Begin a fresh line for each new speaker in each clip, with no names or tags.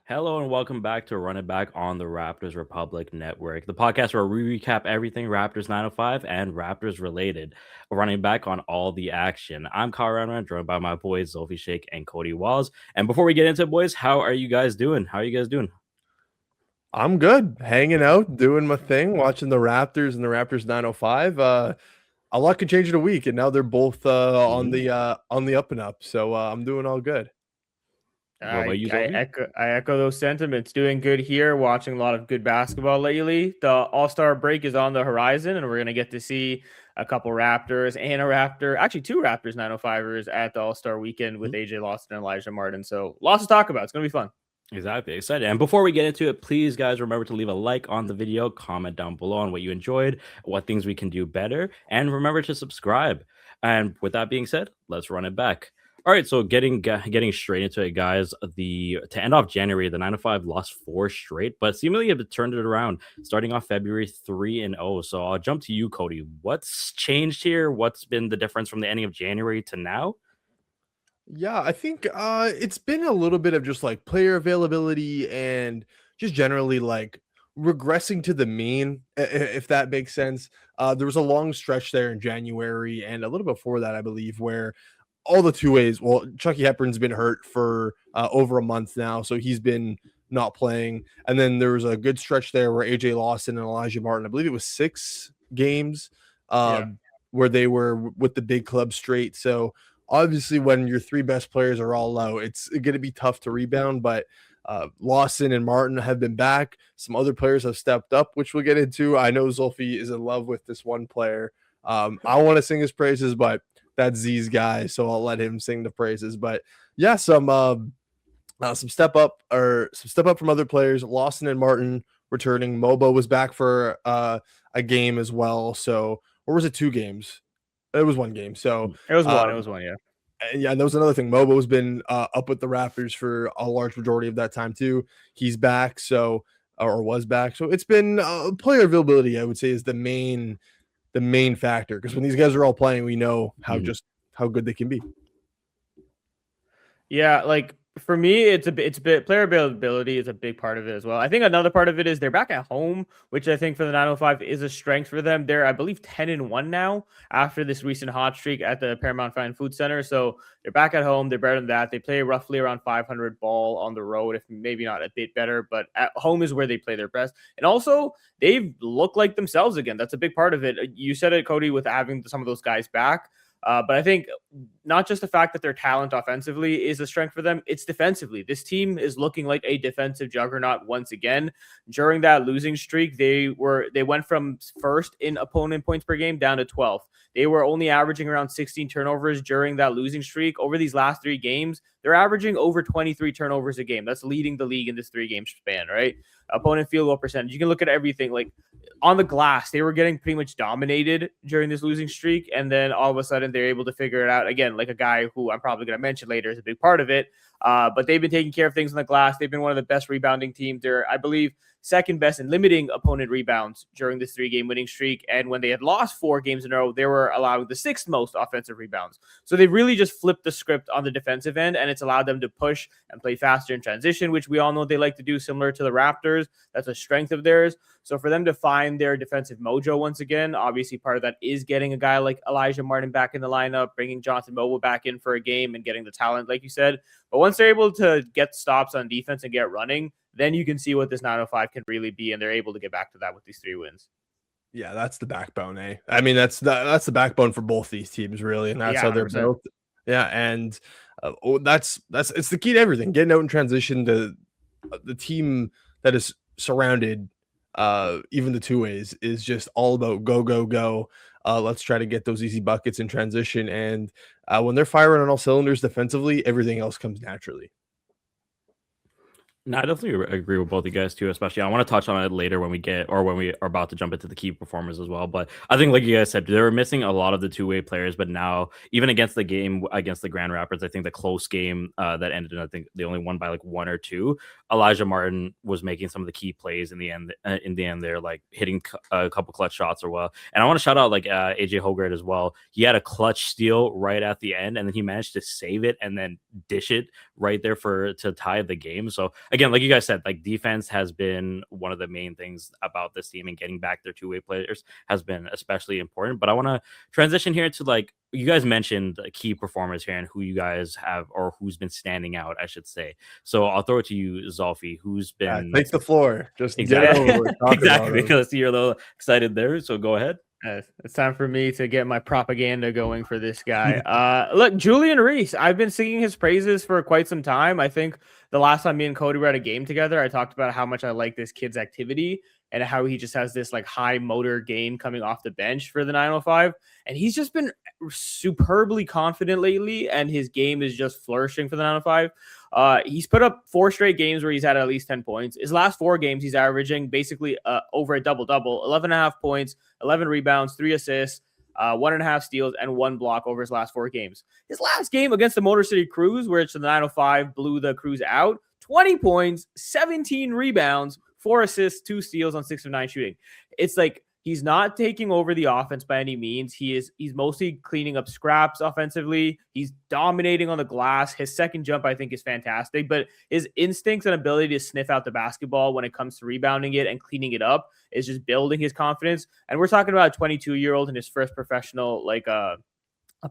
Hello and welcome back to Run It Back on the Raptors Republic Network, the podcast where we recap everything Raptors 905 and Raptors related, running back on all the action. I'm Kyle Ryan, joined by my boys Zulfi Shake and Cody Walls. And before we get into it, boys, how are you guys doing? How are you guys doing?
I'm good, hanging out, doing my thing, watching the Raptors and the Raptors 905. A lot could change in a week, and now they're both on the up and up. So I'm doing all good.
What about
I
you,
I
Zulfi?
echo I echo those sentiments. Doing good here, watching a lot of good basketball lately. The All-Star break is on the horizon, and we're gonna get to see a couple Raptors and a Raptor, actually two Raptors 905ers at the All-Star weekend with AJ Lawson and Elijah Martin. So lots to talk about. It's gonna be fun.
Exactly. Excited. And before we get into it, please, guys, remember to leave a like on the video, comment down below on what you enjoyed, what things we can do better, and remember to subscribe. And with that being said, let's run it back. All right, so getting straight into it, guys. To end off January, the 905 lost four straight, but seemingly have turned it around, starting off February 3-0. So I'll jump to you, Cody. What's changed here? What's been the difference from the ending of January to now?
Yeah, I think it's been a little bit of just like player availability and just generally like regressing to the mean, if that makes sense. There was a long stretch there in January and a little before that, I believe, where all the two ways. Well, Chucky Hepburn's been hurt for over a month now, so he's been not playing. And then there was a good stretch there where AJ Lawson and Elijah Martin, I believe it was 6 games,
Yeah.
where they were with the big club straight. So obviously, when your three best players are all low, it's going to be tough to rebound. But Lawson and Martin have been back. Some other players have stepped up, which we'll get into. I know Zulfi is in love with this one player. I want to sing his praises, but that's Z's guy, so I'll let him sing the praises. But yeah, some step up from other players. Lawson and Martin returning. Mobo was back for a game as well. So, or was it 2 games? It was 1 game. So
It was one. It was one. Yeah.
and yeah, and that was another thing. Mobo's been up with the Raptors for a large majority of that time too. He's back, so or was back. So it's been player availability, I would say, is the main factor, because when these guys are all playing, we know how good they can be.
Yeah, like for me, it's a bit player availability is a big part of it as well. I think another part of it is they're back at home, which I think for the 905 is a strength for them. They're, I believe, 10-1 now after this recent hot streak at the Paramount Fine Food Center. So they're back at home. They're better than that. They play roughly around 500 ball on the road, if maybe not a bit better, but at home is where they play their best. And also, they've looked like themselves again. That's a big part of it. You said it, Cody, with having some of those guys back. But I think not just the fact that their talent offensively is a strength for them, it's defensively. This team is looking like a defensive juggernaut once again. During that losing streak, they went from first in opponent points per game down to 12th. They were only averaging around 16 turnovers during that losing streak. Over these last 3 games, they're averaging over 23 turnovers a game. That's leading the league in this 3-game span, right? Opponent field goal percentage. You can look at everything. Like on the glass, they were getting pretty much dominated during this losing streak, and then all of a sudden they're able to figure it out again. Like a guy who I'm probably going to mention later is a big part of it. But they've been taking care of things on the glass. They've been one of the best rebounding teams. They're, I believe, second best in limiting opponent rebounds during this 3-game winning streak. And when they had lost 4 games in a row, they were allowing the 6th most offensive rebounds. So they really just flipped the script on the defensive end, and it's allowed them to push and play faster in transition, which we all know they like to do, similar to the Raptors. That's a strength of theirs. So for them to find their defensive mojo once again, obviously part of that is getting a guy like Elijah Martin back in the lineup, bringing Jonathan Mobile back in for a game and getting the talent, like you said. But once they're able to get stops on defense and get running, then you can see what this 905 can really be, and they're able to get back to that with these 3 wins.
Yeah, that's the backbone, eh? I mean, that's the backbone for both these teams, really, and that's
Yeah,
how they're
100%.
built. Yeah, and that's it's the key to everything. Getting out in transition to the team that is surrounded, even the two ways, is just all about go, go, go. Let's try to get those easy buckets in transition, and when they're firing on all cylinders defensively, everything else comes naturally.
No, I definitely agree with both you guys too. Especially, I want to touch on it later when we are about to jump into the key performers as well. But I think, like you guys said, they were missing a lot of the two-way players. But now, even against the game against the Grand Rapids, I think the close game that ended in, I think they only won by like 1 or 2. Elijah Martin was making some of the key plays in the end. They're like hitting a couple clutch shots as well. And I want to shout out like AJ Hogard as well. He had a clutch steal right at the end, and then he managed to save it and then dish it right there to tie the game. So again, like you guys said, like defense has been one of the main things about this team, and getting back their two-way players has been especially important. But I want to transition here to, like, you guys mentioned key performers here and who you guys have, or who's been standing out, I should say. So I'll throw it to you, Zulfi, who's been
Take the floor. Just
exactly,
get it over with.
exactly, because you're a little excited there. So go ahead.
It's time for me to get my propaganda going for this guy. Look, Julian Reese, I've been singing his praises for quite some time. I think the last time me and Cody were at a game together, I talked about how much I like this kid's activity and how he just has this like high motor gain coming off the bench for the 905. And he's just been superbly confident lately, and his game is just flourishing for the 905. He's put up 4 straight games where he's had at least 10 points. His last 4 games, he's averaging basically over a double-double, 11.5 points, 11 rebounds, 3 assists, 1.5 steals, and 1 block over his last 4 games. His last game against the Motor City Cruise, where it's the 905 blew the Cruise out, 20 points, 17 rebounds, 4 assists, 2 steals on 6 of 9 shooting. It's like he's not taking over the offense by any means. He's mostly cleaning up scraps offensively. He's dominating on the glass. His second jump, I think, is fantastic, but his instincts and ability to sniff out the basketball when it comes to rebounding it and cleaning it up is just building his confidence. And we're talking about a 22-year-old in his first professional, like a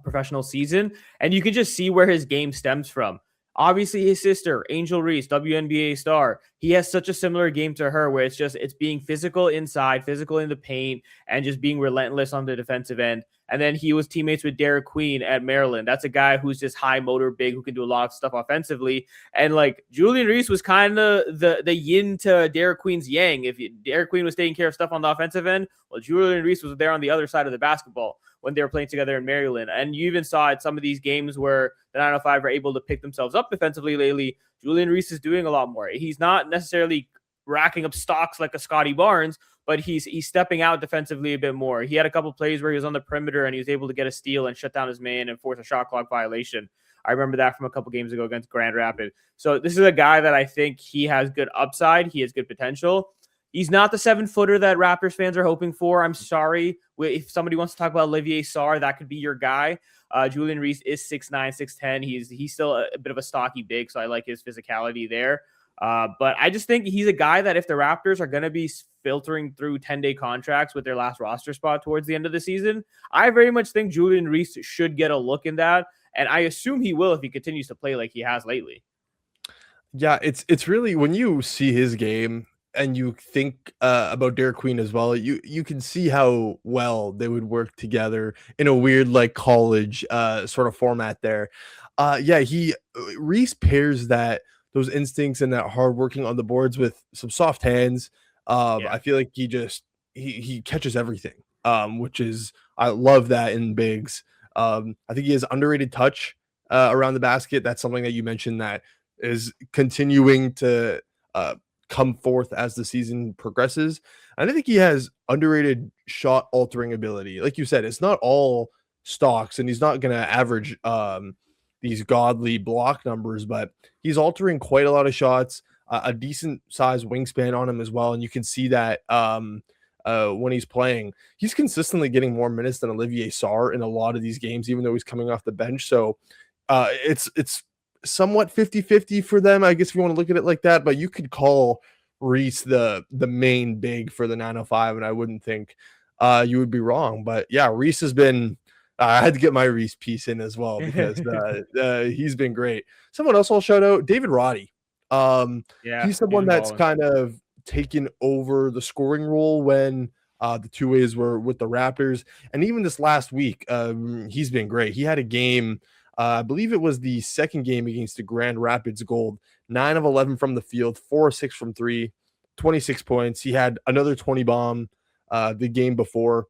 professional season. And you can just see where his game stems from. Obviously, his sister, Angel Reese, WNBA star, he has such a similar game to her where it's being physical inside, physical in the paint, and just being relentless on the defensive end. And then he was teammates with Derek Queen at Maryland. That's a guy who's just high motor, big, who can do a lot of stuff offensively. And like Julian Reese was kind of the yin to Derek Queen's yang. If Derek Queen was taking care of stuff on the offensive end, well, Julian Reese was there on the other side of the basketball when they were playing together in Maryland. And you even saw at some of these games where the 905 are able to pick themselves up defensively lately, Julian Reese is doing a lot more. He's not necessarily racking up stocks like a Scottie Barnes, but he's stepping out defensively a bit more. He had a couple plays where he was on the perimeter and he was able to get a steal and shut down his man and force a shot clock violation. I remember that from a couple games ago against Grand Rapids. So this is a guy that I think he has good upside. He has good potential. He's not the 7-footer that Raptors fans are hoping for. I'm sorry. If somebody wants to talk about Olivier Sarr, that could be your guy. Julian Reese is 6'9", 6'10". He's still a bit of a stocky big, so I like his physicality there. But I just think he's a guy that if the Raptors are going to be filtering through 10-day contracts with their last roster spot towards the end of the season, I very much think Julian Reese should get a look in that. And I assume he will if he continues to play like he has lately.
Yeah, it's really, when you see his game and you think about Derek Queen as well, you can see how well they would work together in a weird like college sort of format there. Reese pairs those instincts and that hard working on the boards with some soft hands. I feel like he catches everything, which is, I love that in bigs. I think he has underrated touch around the basket. That's something that you mentioned that is continuing to come forth as the season progresses. And I think he has underrated shot altering ability. Like you said, it's not all stocks, and he's not going to average these godly block numbers, but he's altering quite a lot of shots, a decent size wingspan on him as well. And you can see that when he's playing, he's consistently getting more minutes than Olivier Sarr in a lot of these games, even though he's coming off the bench. So it's somewhat 50-50 for them, I guess, if you want to look at it like that. But you could call Reese the main big for the 905, and I wouldn't think you would be wrong. But yeah, Reese has been, I had to get my Reese piece in as well because he's been great. Someone else I'll shout out, David Roddy. He's someone that's kind of taken over the scoring role when the two ways were with the Raptors. And even this last week, he's been great. He had a game, I believe it was the second game against the Grand Rapids Gold, 9 of 11 from the field, 4 of 6 from 3, 26 points. He had another 20 bomb the game before.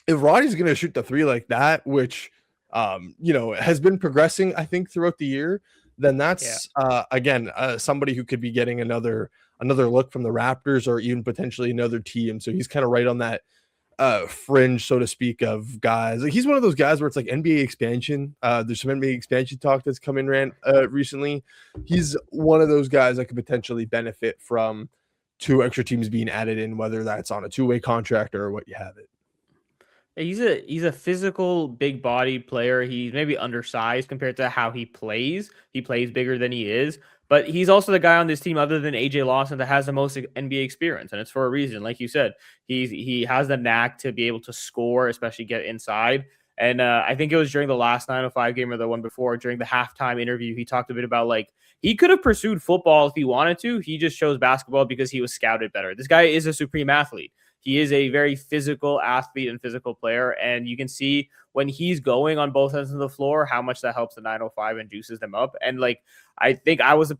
If Roddy's going to shoot the 3 like that, which, has been progressing, I think, throughout the year, then that's, again, somebody who could be getting another look from the Raptors or even potentially another team. So he's kind of right on that fringe, so to speak, of guys. Like, he's one of those guys where it's like NBA expansion. There's some NBA expansion talk that's come in recently. He's one of those guys that could potentially benefit from 2 extra teams being added in, whether that's on a 2-way contract or what you have it.
He's a physical, big body player. He's maybe undersized compared to how he plays. He plays bigger than he is, But he's also the guy on this team, other than AJ Lawson, that has the most NBA experience, and it's for a reason. Like you said, he has the knack to be able to score, especially get inside. And I think it was during the last 905 game or the one before, during the halftime interview, he talked a bit about like he could have pursued football if he wanted to. He just chose basketball because he was scouted better. This guy is a supreme athlete. He is a very physical athlete and physical player. And you can see when he's going on both ends of the floor, how much that helps the 905 and juices them up. And like, I think I was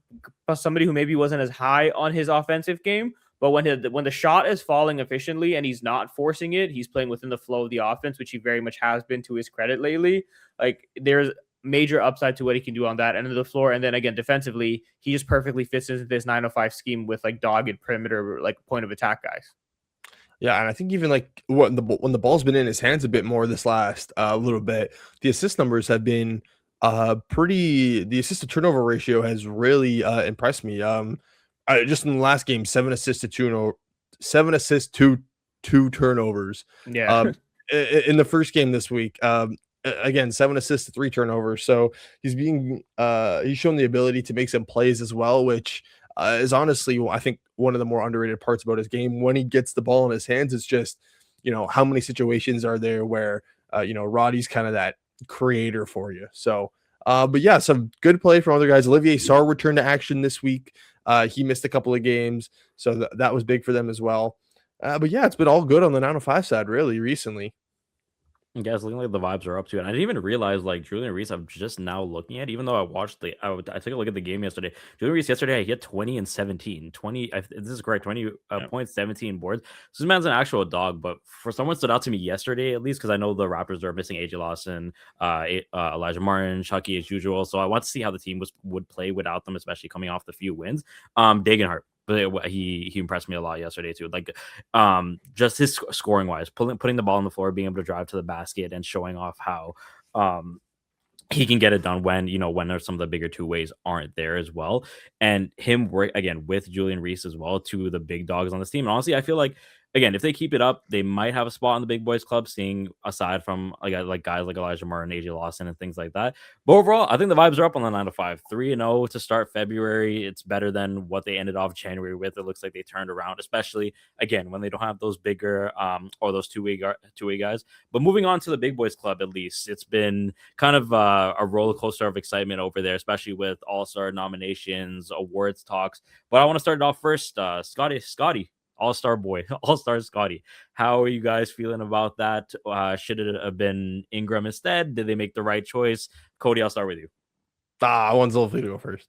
somebody who maybe wasn't as high on his offensive game, but when the shot is falling efficiently and he's not forcing it, he's playing within the flow of the offense, which he very much has been, to his credit lately. Like, there's major upside to what he can do on that end of the floor. And then again, defensively, he just perfectly fits into this 905 scheme with like dogged perimeter, like point of attack guys.
Yeah, and I think even like when the ball's been in his hands a bit more this last little bit, the assist numbers have been the assist to turnover ratio has really impressed me. Just in the last game, 7 assists to 2 turnovers.
Yeah.
In the first game this week, again, 7 assists to 3 turnovers. So he's shown the ability to make some plays as well, which is honestly, I think, one of the more underrated parts about his game. When he gets the ball in his hands, it's just, how many situations are there where Roddy's kind of that creator for you. So but yeah, some good play from other guys. Olivier Sarr returned to action this week. He missed a couple of games, so that was big for them as well. But yeah, it's been all good on the 905 side really recently.
And guys, looking like the vibes are up to it. And I didn't even realize like Julian Reese, I'm just now looking at, even though I took a look at the game yesterday. Julian Reese yesterday, he hit 20 and 17. 20, this is correct, 20 points, 17 boards. So this man's an actual dog, but for someone stood out to me yesterday, at least, because I know the Raptors are missing AJ Lawson, Elijah Martin, Chucky as usual. So I want to see how the team would play without them, especially coming off the few wins. Dagenhart. But he impressed me a lot yesterday too. Like, just his scoring wise, putting the ball on the floor, being able to drive to the basket, and showing off how he can get it done when there's some of the bigger two ways aren't there as well. And him work again with Julian Reese as well, two of the big dogs on this team. And honestly, I feel like, again, if they keep it up, they might have a spot in the big boys club, seeing aside from like guys like Elijah Martin, AJ Lawson, and things like that. But overall, I think the vibes are up on the 905. 3-0 to start February. It's better than what they ended off January with. It looks like they turned around, especially again when they don't have those bigger or those two-way guys. But moving on to the big boys club, at least it's been kind of a roller coaster of excitement over there, especially with All-Star nominations, awards talks. But I want to start it off first. Scotty. All-Star boy, All-Star Scotty. How are you guys feeling about that? Should it have been Ingram instead? Did they make the right choice? Cody, I'll start with you.
I want Zulfi to go first.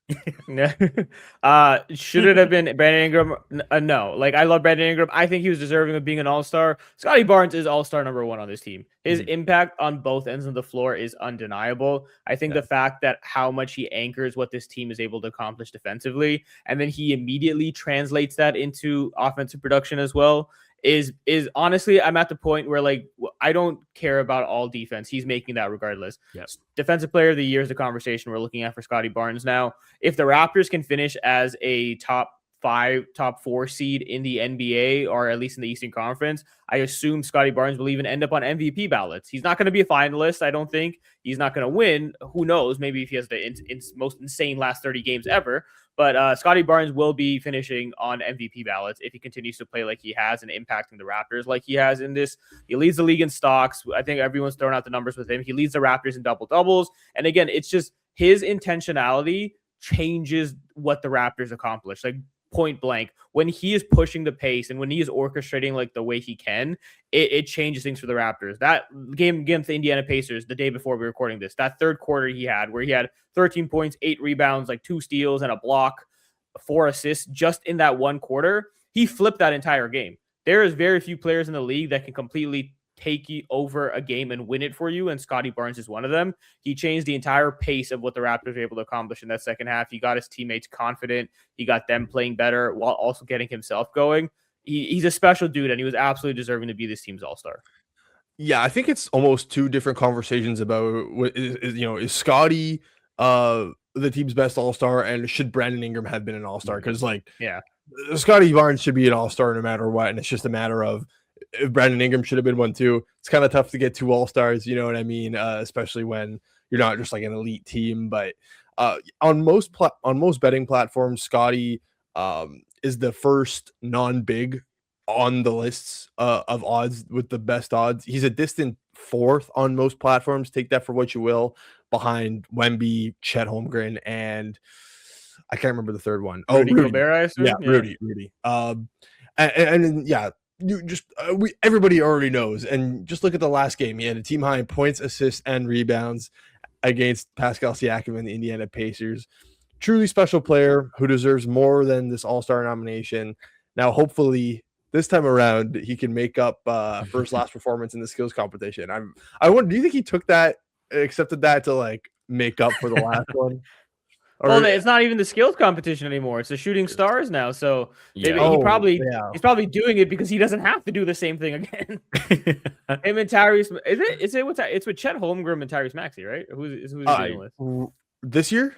Should it have been Brandon Ingram? No. Like, I love Brandon Ingram. I think he was deserving of being an all-star. Scottie Barnes is all-star number 1 on this team. His impact on both ends of the floor is undeniable. I think the fact that how much he anchors what this team is able to accomplish defensively, and then he immediately translates that into offensive production as well, is honestly, I'm at the point where like I don't care about all defense. He's making that regardless.
Yep.
Defensive player of the year is the conversation we're looking at for Scottie Barnes now. If the Raptors can finish as a top 4 seed in the NBA, or at least in the Eastern Conference, I assume Scottie Barnes will even end up on MVP ballots. He's not going to be a finalist, I don't think. He's not going to win. Who knows? Maybe if he has the most insane last 30 games ever. But Scottie Barnes will be finishing on MVP ballots if he continues to play like he has and impacting the Raptors like he has in this. He leads the league in stocks. I think everyone's throwing out the numbers with him. He leads the Raptors in double-doubles. And again, it's just his intentionality changes what the Raptors accomplish. Like, point blank, when he is pushing the pace and when he is orchestrating like the way he can, it changes things for the Raptors. That game against the Indiana Pacers, the day before we were recording this, that third quarter he had, where he had 13 points, 8 rebounds, like 2 steals and a block, 4 assists just in that one quarter, he flipped that entire game. There is very few players in the league that can completely take you over a game and win it for you, and Scottie Barnes is one of them. He changed the entire pace of what the Raptors were able to accomplish in that second half. He got his teammates confident. He got them playing better while also getting himself going. He's a special dude, and he was absolutely deserving to be this team's all-star.
Yeah, I think it's almost 2 different conversations about is Scotty the team's best all-star, and should Brandon Ingram have been an all-star? Because Scottie Barnes should be an all-star no matter what, and it's just a matter of if Brandon Ingram should have been one too. It's kind of tough to get 2 all-stars, you know what I mean? Especially when you're not just like an elite team. But On most betting platforms, Scotty is the first non-big on the lists of odds with the best odds. He's a distant fourth on most platforms. Take that for what you will, behind Wemby, Chet Holmgren, and I can't remember the third one.
Rudy Gobert, I assume?
Yeah, Rudy. And then, yeah, you just everybody already knows. And just look at the last game. He had a team high in points, assists, and rebounds against Pascal Siakam and the Indiana Pacers. Truly special player who deserves more than this All-Star nomination. Now, hopefully, this time around, he can make up for his last performance in the skills competition. I wonder, do you think he accepted that to like make up for the last one?
Well, it's not even the skills competition anymore. It's the shooting stars now. So he's probably doing it because he doesn't have to do the same thing again. Him and Tyrese, it's with Chet Holmgren and Tyrese Maxey, right? Who's he dealing with
this year?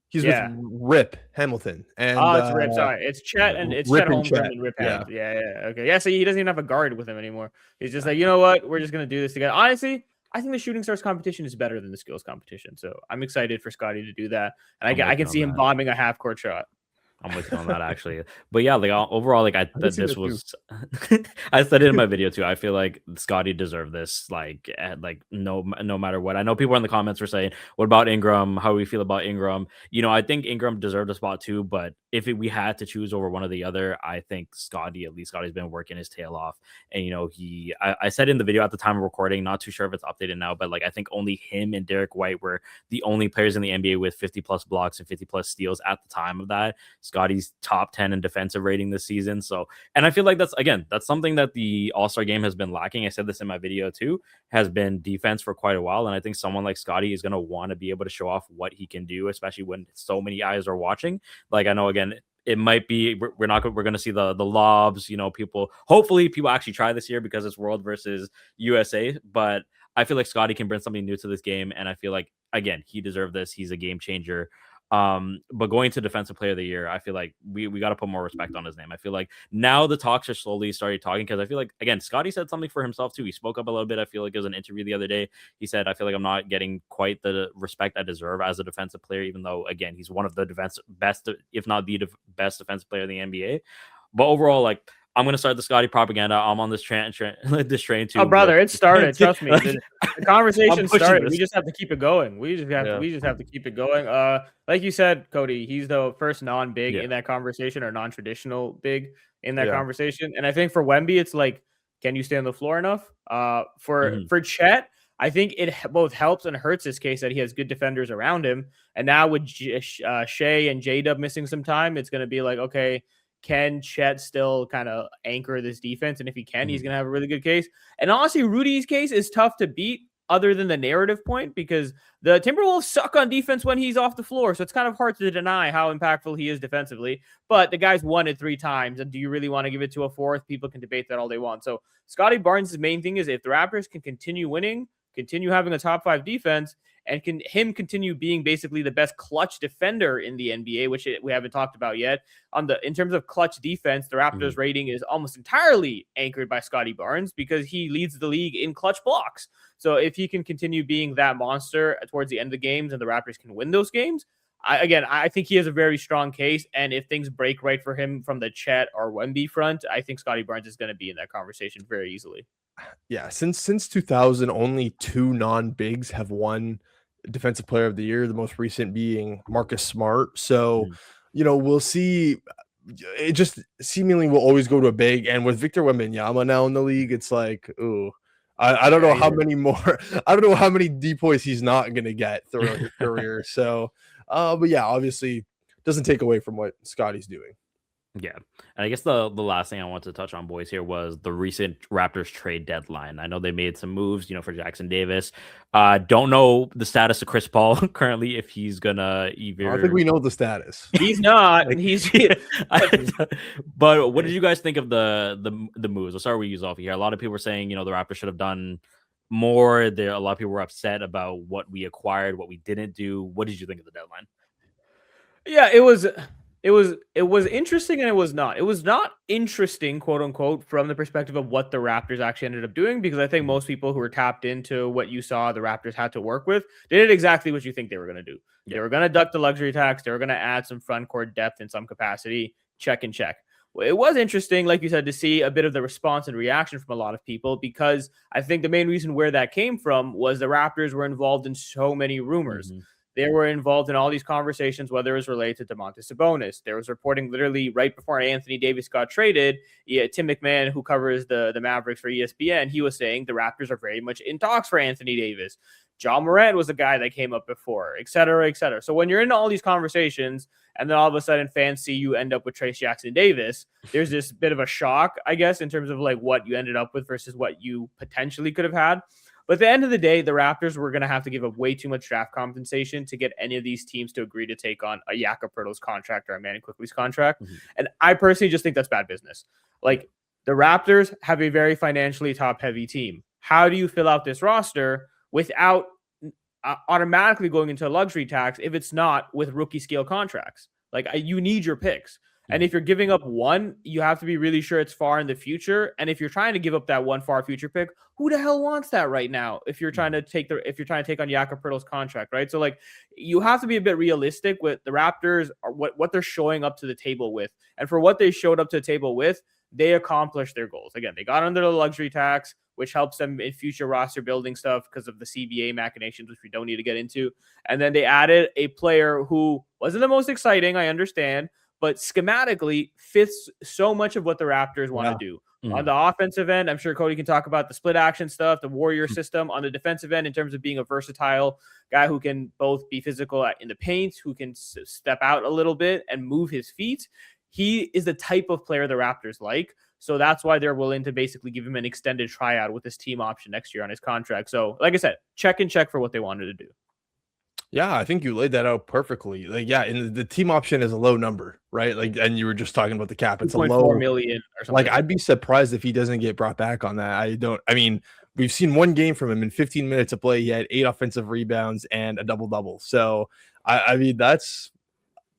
He's with Rip Hamilton. And
it's Rip. Sorry, it's Chet and it's Chet Holmgren and Rip Hamilton. Yeah. Okay. Yeah. So he doesn't even have a guard with him anymore. He's just like, you know what? We're just gonna do this together. Honestly, I think the shooting stars competition is better than the skills competition. So I'm excited for Scotty to do that. And I can see him bombing a half court shot.
I'm with you on that actually. But yeah, like overall, like I said it in my video too. I feel like Scotty deserved this, like no matter what. I know people in the comments were saying, what about Ingram? How do we feel about Ingram? I think Ingram deserved a spot too, but if we had to choose over one or the other, I think Scotty's been working his tail off. And I said in the video at the time of recording, not too sure if it's updated now, but like I think only him and Derek White were the only players in the NBA with 50 plus blocks and 50 plus steals at the time of that. Scotty's top 10 in defensive rating this season. So, and I feel like that's something that the All-Star game has been lacking. I said this in my video too, has been defense for quite a while. And I think someone like Scotty is going to want to be able to show off what he can do, especially when so many eyes are watching. Like I know, again, it might be, we're going to see the lobs, hopefully people actually try this year because it's world versus USA, but I feel like Scotty can bring something new to this game. And I feel like, again, he deserved this. He's a game changer. But going to defensive player of the year, I feel like we got to put more respect on his name. I feel like now the talks are slowly starting talking, because I feel like, again, Scotty said something for himself too. He spoke up a little bit. I feel like it was an interview the other day. He said, I feel like I'm not getting quite the respect I deserve as a defensive player, even though, again, he's one of the best, if not the best defensive player in the NBA. But overall, like, I'm going to start the Scotty propaganda. I'm on this train too.
Oh, brother, it started. Trust me. The conversation started. We just have to keep it going. We just have to keep it going. Like you said, Cody, he's the first non-big in that conversation, or non-traditional big in that conversation. And I think for Wemby, it's like, can you stay on the floor enough? For Chet, I think it both helps and hurts his case that he has good defenders around him. And now with Shea and J-Dub missing some time, it's going to be like, okay, can Chet still kind of anchor this defense? And if he can, he's going to have a really good case. And honestly, Rudy's case is tough to beat other than the narrative point, because the Timberwolves suck on defense when he's off the floor. So it's kind of hard to deny how impactful he is defensively. But the guy's won it 3 times. And do you really want to give it to a fourth? People can debate that all they want. So Scottie Barnes' main thing is, if the Raptors can continue winning, continue having a top 5 defense, and can continue being basically the best clutch defender in the NBA, which we haven't talked about yet. In terms of clutch defense, the Raptors rating is almost entirely anchored by Scottie Barnes, because he leads the league in clutch blocks. So if he can continue being that monster towards the end of the games and the Raptors can win those games, I think he has a very strong case. And if things break right for him from the Chet or Wemby front, I think Scottie Barnes is going to be in that conversation very easily.
Yeah, since 2000, only 2 non-bigs have won Defensive Player of the Year, the most recent being Marcus Smart. So, we'll see. It just seemingly will always go to a big. And with Victor Wembanyama now in the league, it's like, ooh, I don't know how many more. I don't know how many Dpoys he's not going to get throughout his career. So, but yeah, obviously doesn't take away from what Scotty's doing.
Yeah. And I guess the last thing I wanted to touch on, boys, here was the recent Raptors trade deadline. I know they made some moves, for Jackson Davis. Don't know the status of Chris Paul currently, if he's gonna either.
I think we know the status.
He's not.
But what did you guys think of the moves? Let's start with you, Zulfi, here. A lot of people were saying, the Raptors should have done more. A lot of people were upset about what we acquired, what we didn't do. What did you think of the deadline?
Yeah, it was It was interesting and it was not. It was not interesting, quote unquote, from the perspective of what the Raptors actually ended up doing, because I think most people who were tapped into what you saw the Raptors had to work with, they did exactly what you think they were going to do. They were going to duck the luxury tax. They were going to add some front court depth in some capacity. Check and check. Well, it was interesting, like you said, to see a bit of the response and reaction from a lot of people, because I think the main reason where that came from was the Raptors were involved in so many rumors. They were involved in all these conversations, whether it was related to Domantas Sabonis. There was reporting literally right before Anthony Davis got traded. Tim McMahon, who covers the Mavericks for ESPN, he was saying the Raptors are very much in talks for Anthony Davis. John Morant was a guy that came up before, et cetera, et cetera. So when you're in all these conversations and then all of a sudden fans see you end up with Trace Jackson Davis, there's this bit of a shock, I guess, in terms of like what you ended up with versus what you potentially could have had. But at the end of the day, the Raptors were going to have to give up way too much draft compensation to get any of these teams to agree to take on a Jakob Poeltl's contract or a Manny Quickley's contract. And I personally just think that's bad business. Like, the Raptors have a very financially top-heavy team. How do you fill out this roster without automatically going into a luxury tax if it's not with rookie-scale contracts? Like, you need your picks. And if you're giving up one, you have to be really sure it's far in the future. And if you're trying to give up that one far future pick, who the hell wants that right now? If you're trying to take on Jakob Poeltl's contract, right? So like, you have to be a bit realistic with the Raptors or what they're showing up to the table with. And for what they showed up to the table with, they accomplished their goals. Again, they got under the luxury tax, which helps them in future roster building stuff because of the CBA machinations, which we don't need to get into. And then they added a player who wasn't the most exciting, I understand, but schematically fits so much of what the Raptors want to do. On the offensive end, I'm sure Coty can talk about the split action stuff, the warrior system. On the defensive end, in terms of being a versatile guy who can both be physical in the paint, who can step out a little bit and move his feet. He is the type of player the Raptors like. So that's why they're willing to basically give him an extended tryout with this team option next year on his contract. So like I said, check for what they wanted to do.
Yeah, I think you laid that out perfectly. Like, yeah, and the team option is a low number, right? Like, and you were just talking about the cap. It's a low
4 million or something.
Like, I'd be surprised if he doesn't get brought back on that. I mean, we've seen one game from him in 15 minutes of play. He had 8 offensive rebounds and a double-double. So, I mean, that's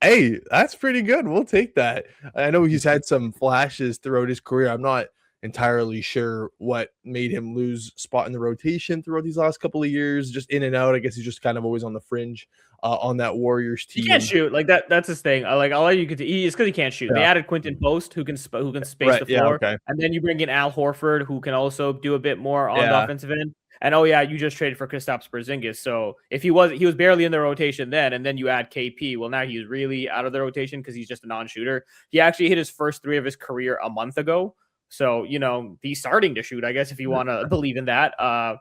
pretty good. We'll take that. I know he's had some flashes throughout his career. I'm not entirely sure what made him lose spot in the rotation throughout these last couple of years, just in and out. I guess he's just kind of always on the fringe on that Warriors team.
He can't shoot like that. That's his thing. I'll let you continue. It's because he can't shoot. They added Quentin Post, who can space the floor, and then you bring in Al Horford, who can also do a bit more on the offensive end. And you just traded for Kristaps Porzingis. So if he was barely in the rotation then, and then you add KP. Well, now he's really out of the rotation because he's just a non-shooter. He actually hit his first 3 of his career a month ago. So, he's starting to shoot, I guess, if you want to believe in that. But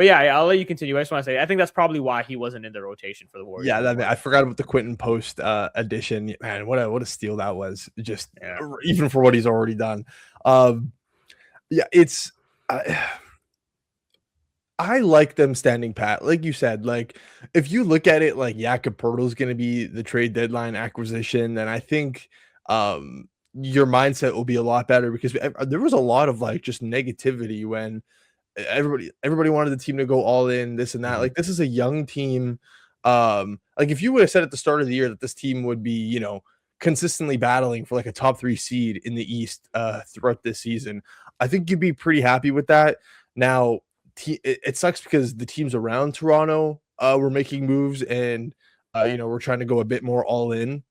yeah, I'll let you continue. I just want to say, I think that's probably why he wasn't in the rotation for the Warriors.
Yeah, I forgot about the Quentin Post addition. Man, what a steal that was. Just even for what he's already done. It's I like them standing pat. Like you said, like if you look at it like Jakob Poeltl is going to be the trade deadline acquisition, then I think your mindset will be a lot better, because there was a lot of like just negativity when everybody wanted the team to go all in, this and that. Like, this is a young team. Like, if you would have said at the start of the year that this team would be, consistently battling for like a top 3 seed in the East throughout this season, I think you'd be pretty happy with that. Now, it sucks because the teams around Toronto were making moves and we're trying to go a bit more all in.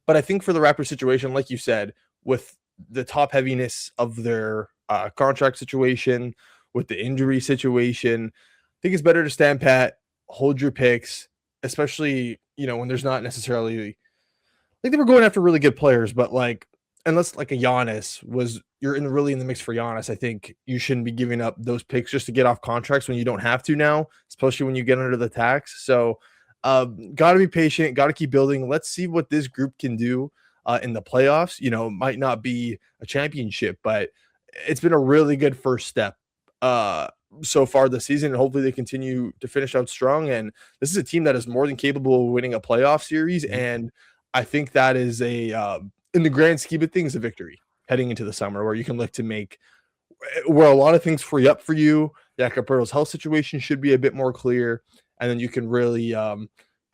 But I think for the Raptors situation, like you said, with the top heaviness of their contract situation, with the injury situation, I think it's better to stand pat, hold your picks, especially, when there's not necessarily, like, they were going after really good players, but like, unless like a Giannis you're really in the mix for Giannis, I think you shouldn't be giving up those picks just to get off contracts when you don't have to now, especially when you get under the tax. So got to be patient, got to keep building. Let's see what this group can do in the playoffs. It might not be a championship, but it's been a really good first step so far this season, and hopefully they continue to finish out strong. And this is a team that is more than capable of winning a playoff series, and I think that is in the grand scheme of things, a victory heading into the summer, where you can look to make where a lot of things free up for you. Jakob Poeltl's health situation should be a bit more clear, and then you can really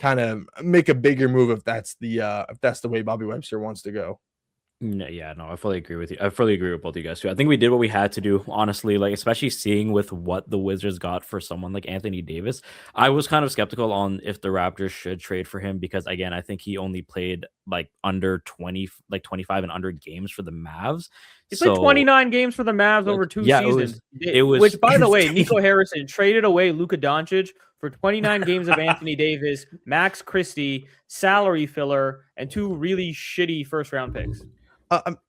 kind of make a bigger move if that's the way Bobby Webster wants to go.
No, yeah, no, I fully agree with you. I fully agree with both of you guys too. I think we did what we had to do, honestly. Like, especially seeing with what the Wizards got for someone like Anthony Davis, I was kind of skeptical on if the Raptors should trade for him because, again, I think he only played like under 20, like 25 and under games for the Mavs.
He played
So,
29 games for the Mavs
like,
over 2
yeah,
seasons.
it was
Which, by the way,
insane.
Nico Harrison traded away Luka Doncic for 29 games of Anthony Davis, Max Christie, salary filler, and 2 really shitty first-round picks.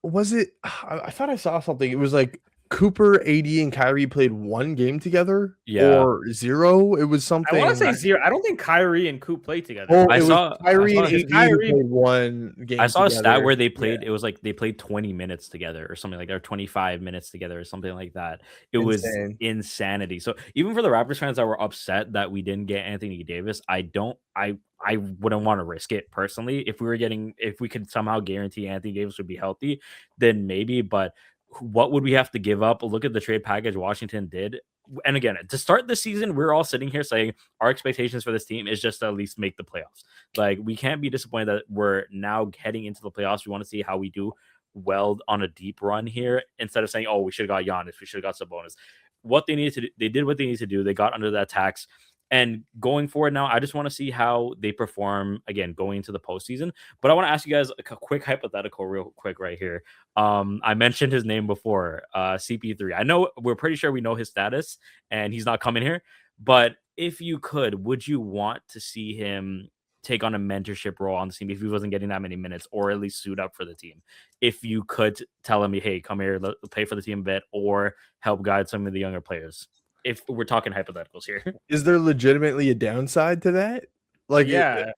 Was it? I thought I saw something. It was like Cooper, AD, and Kyrie played 1 game together,
Yeah.
or 0. It was something.
I want to say 0. I don't think Kyrie and Coop played together.
Oh,
I
it
saw-
was Kyrie
I
and
saw-
AD
Kyrie-
who played 1 game.
I saw a
together.
stat where they played. It was like they played 20 minutes together, or something like that, or 25 minutes together, or something like that. It was
Insane.
insanity. So even for the Raptors fans that were upset that we didn't get Anthony Davis, I wouldn't want to risk it personally. If we could somehow guarantee Anthony Davis would be healthy, then maybe. But what would we have to give up? Look at the trade package Washington did. And again, to start the season, we're all sitting here saying our expectations for this team is just to at least make the playoffs. Like, we can't be disappointed that we're now heading into the playoffs. We want to see how we do well on a deep run here instead of saying, oh, we should have got Giannis, we should have got Sabonis. What they needed to do, they did what they needed to do. They got under that tax. And going forward now, I just want to see how they perform again going into the postseason. But I want to ask you guys a quick hypothetical, real quick, right here. I mentioned his name before, CP3. I know we're pretty sure we know his status, and he's not coming here. But if you could, would you want to see him take on a mentorship role on the team if he wasn't getting that many minutes, or at least suit up for the team? If you could tell him, hey, come here, play for the team a bit, or help guide some of the younger players. If we're talking hypotheticals here.
Is there legitimately a downside to that? Like,
Yeah.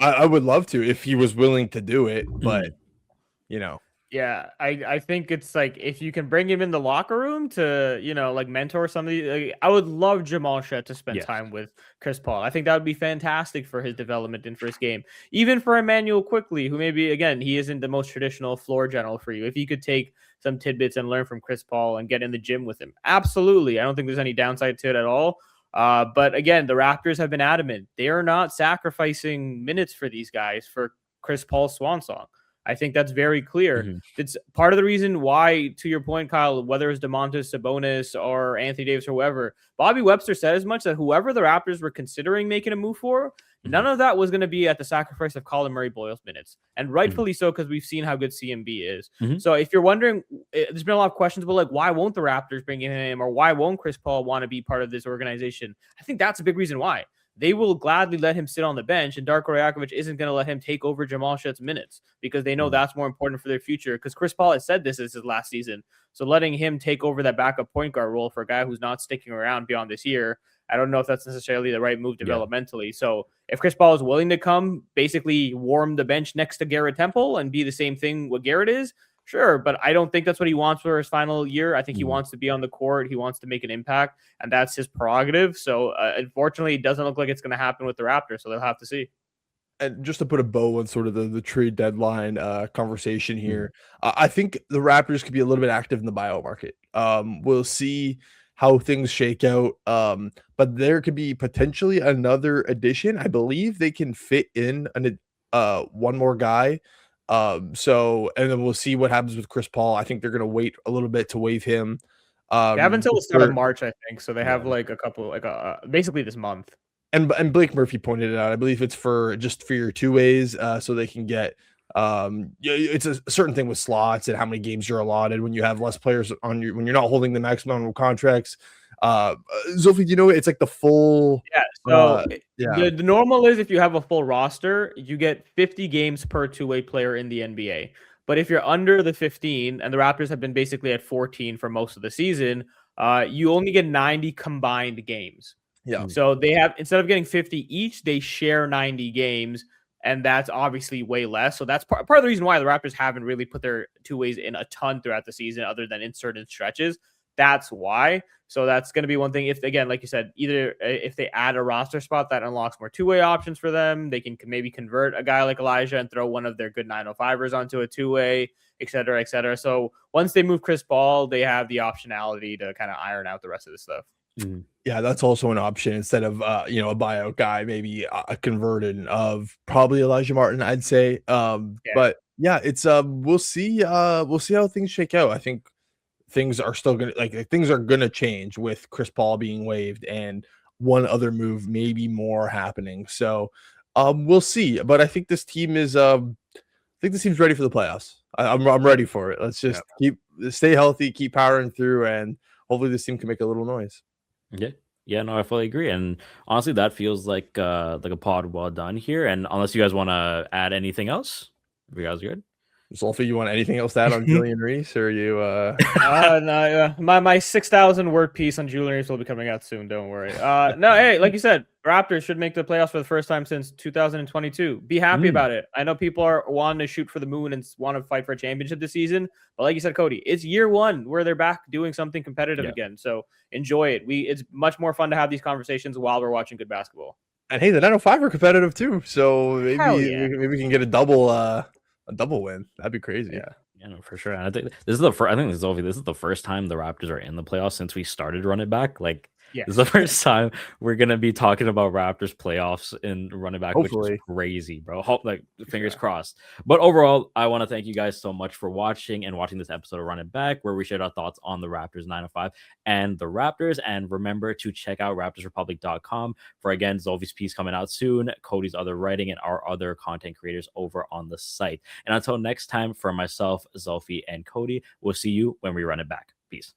I would love to if he was willing to do it, but
Yeah, I think it's like if you can bring him in the locker room to, like mentor somebody. Like, I would love Jamal Shed to spend time with Chris Paul. I think that would be fantastic for his development in first game. Even for Emmanuel Quickly, who maybe, again, he isn't the most traditional floor general for you. If he could take some tidbits and learn from Chris Paul and get in the gym with him. Absolutely. I don't think there's any downside to it at all. But again, the Raptors have been adamant. They are not sacrificing minutes for these guys for Chris Paul's swan song. I think that's very clear.
Mm-hmm.
It's part of the reason why, to your point, Kyle, whether it's DeMontis Sabonis or Anthony Davis or whoever, Bobby Webster said as much that whoever the Raptors were considering making a move for, none of that was going to be at the sacrifice of Colin Murray-Boyle's minutes. And rightfully so, because we've seen how good CMB is. So if you're wondering, there's been a lot of questions about, like, why won't the Raptors bring in him, or why won't Chris Paul want to be part of this organization? I think that's a big reason why. They will gladly let him sit on the bench, and Darko Rajakovic isn't going to let him take over Jamal Shed's minutes because they know that's more important for their future. Because Chris Paul has said this is his last season. So letting him take over that backup point guard role for a guy who's not sticking around beyond this year, I don't know if that's necessarily the right move developmentally. So if Chris Paul is willing to come, basically warm the bench next to Garrett Temple and be the same thing what Garrett is, sure, but I don't think that's what he wants for his final year. I think he wants to be on the court. He wants to make an impact, and that's his prerogative. So, unfortunately, it doesn't look like it's going to happen with the Raptors, so they'll have to see.
And just to put a bow on sort of the trade deadline conversation here, I think the Raptors could be a little bit active in the buyout market. We'll see how things shake out, but there could be potentially another addition. I believe they can fit in one more guy. And then we'll see what happens with Chris Paul. I think they're going to wait a little bit to waive him.
They have until the start of March, I think. So they have like a couple, basically this month.
And Blake Murphy pointed it out. I believe it's for your 2 ways, so they can get. It's a certain thing with slots and how many games you're allotted when you have less players on you when you're not holding the maximum number of contracts. Zulfi, do you know it's like the full?
Yeah. So the normal is if you have a full roster, you get 50 games per two-way player in the NBA. But if you're under the 15, and the Raptors have been basically at 14 for most of the season, you only get 90 combined games.
Yeah.
So they have, instead of getting 50 each, they share 90 games. And that's obviously way less. So that's part of the reason why the Raptors haven't really put their two ways in a ton throughout the season, other than in certain stretches. That's why. So that's going to be one thing. If, again, like you said, either if they add a roster spot that unlocks more two-way options for them, they can maybe convert a guy like Elijah and throw one of their good 905ers onto a two-way, et cetera, et cetera. So once they move Chris Paul, they have the optionality to kind of iron out the rest of the stuff.
Mhm.
Yeah, that's also an option instead of you know, a buyout guy, maybe a converted of probably Elijah Martin, I'd say.
Yeah.
But yeah, it's we'll see how things shake out. I think things are still gonna things are gonna change with Chris Paul being waived and one other move, maybe more happening. So we'll see. But I think this team is I think this team's ready for the playoffs. I'm ready for it. Let's just stay healthy, keep powering through, and hopefully this team can make a little noise.
Yeah. Yeah, no, I fully agree. And honestly, that feels like a pod well done here. And unless you guys want to add anything else, if you guys are good.
Zulfi, you want anything else to add on Julian Reese, or you?
No, my 6,000 word piece on Julian Reese will be coming out soon. Don't worry. No, hey, like you said, Raptors should make the playoffs for the first time since 2022. Be happy about it. I know people are wanting to shoot for the moon and want to fight for a championship this season, but like you said, Cody, it's year one where they're back doing something competitive again. So enjoy it. It's much more fun to have these conversations while we're watching good basketball.
And hey, the 905 are competitive too, so
Yeah.
maybe we can get a double win. That'd be crazy.
Yeah, no, for sure. And I think this is the first. I think this is the first time the Raptors are in the playoffs since we started Run It Back. Like,
Yeah.
this is the first time we're gonna be talking about Raptors playoffs in Run It Back, which
Hopefully.
is crazy, bro. Hope fingers crossed. But overall, I want to thank you guys so much for watching this episode of Run It Back, where we shared our thoughts on the Raptors 905 and the Raptors. And remember to check out RaptorsRepublic.com for again Zulfi's piece coming out soon, Cody's other writing, and our other content creators over on the site. And until next time, for myself, Zulfi, and Cody, we'll see you when we run it back. Peace.